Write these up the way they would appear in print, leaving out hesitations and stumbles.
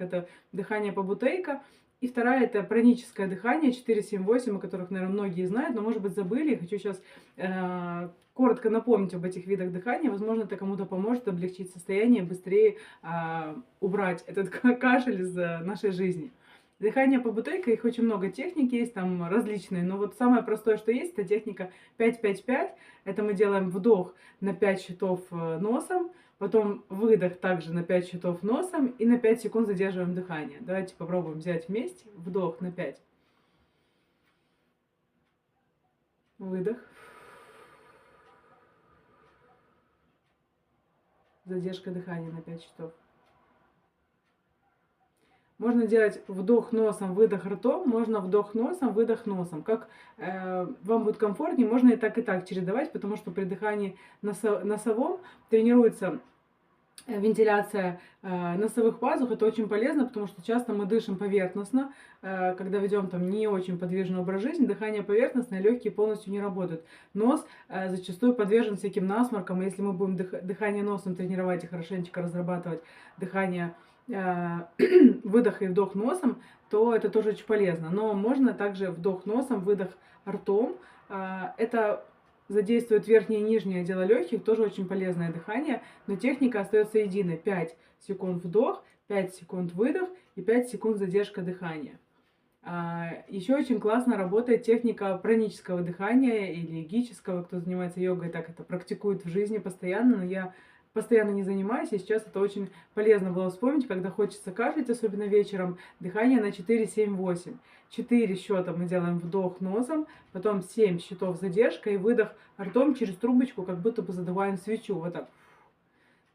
техника — это дыхание по бутейка. И вторая — это праническое дыхание 4-7-8, о которых, наверное, многие знают, но, может быть, забыли. Я хочу сейчас коротко напомнить об этих видах дыхания. Возможно, это кому-то поможет облегчить состояние, быстрее убрать этот кашель из нашей жизни. Дыхание по бутейка, их очень много техник есть, там различные, но вот самое простое, что есть, это техника 5-5-5. Это мы делаем вдох на 5 счетов носом, потом выдох также на 5 счетов носом и на 5 секунд задерживаем дыхание. Давайте попробуем взять вместе. Вдох на 5. Выдох. Задержка дыхания на 5 счетов. Можно делать вдох носом, выдох ртом, можно вдох носом, выдох носом. Как вам будет комфортнее, можно и так чередовать, потому что при дыхании носовом тренируется вентиляция носовых пазух. Это очень полезно, потому что часто мы дышим поверхностно, когда ведем там не очень подвижный образ жизни, дыхание поверхностное, легкие полностью не работают. Нос зачастую подвержен всяким насморкам, и если мы будем дыхание носом тренировать и хорошенечко разрабатывать дыхание, выдох и вдох носом, то это тоже очень полезно. Но можно также вдох носом, выдох ртом. Это задействует верхнее и нижнее отделы легких, тоже очень полезное дыхание, но техника остается единой. 5 секунд вдох, 5 секунд выдох и 5 секунд задержка дыхания. Еще очень классно работает техника пранического дыхания или гического, кто занимается йогой, так это практикует в жизни постоянно, но я постоянно не занимаюсь, и сейчас это очень полезно было вспомнить, когда хочется кашлять, особенно вечером. Дыхание на 4-7-8. 4 счета мы делаем вдох носом, потом 7 счетов задержка и выдох ртом через трубочку, как будто бы задуваем свечу. Вот так.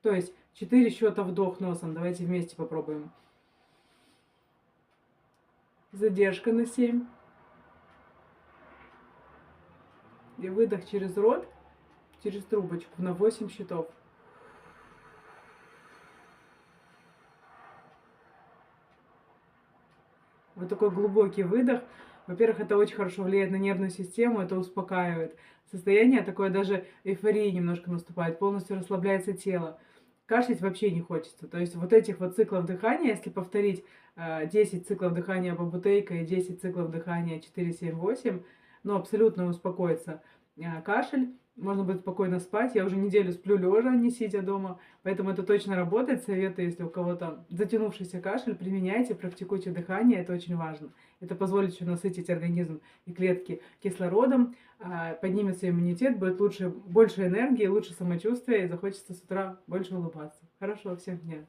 То есть 4 счета вдох носом. Давайте вместе попробуем. Задержка на 7. И выдох через рот, через трубочку на 8 счетов. Вот такой глубокий выдох. Во-первых, это очень хорошо влияет на нервную систему, это успокаивает. Состояние такое, даже эйфории немножко наступает, полностью расслабляется тело. Кашлять вообще не хочется. То есть вот этих вот циклов дыхания, если повторить 10 циклов дыхания по бутейка и 10 циклов дыхания 4-7-8, ну, абсолютно успокоится кашель. Можно будет спокойно спать. Я уже неделю сплю лежа, не сидя дома. Поэтому это точно работает. Советую, если у кого-то затянувшийся кашель, применяйте, практикуйте дыхание. Это очень важно. Это позволит еще насытить организм и клетки кислородом. Поднимется иммунитет, будет лучше, больше энергии, лучше самочувствия. И захочется с утра больше улыбаться. Хорошего всем дня.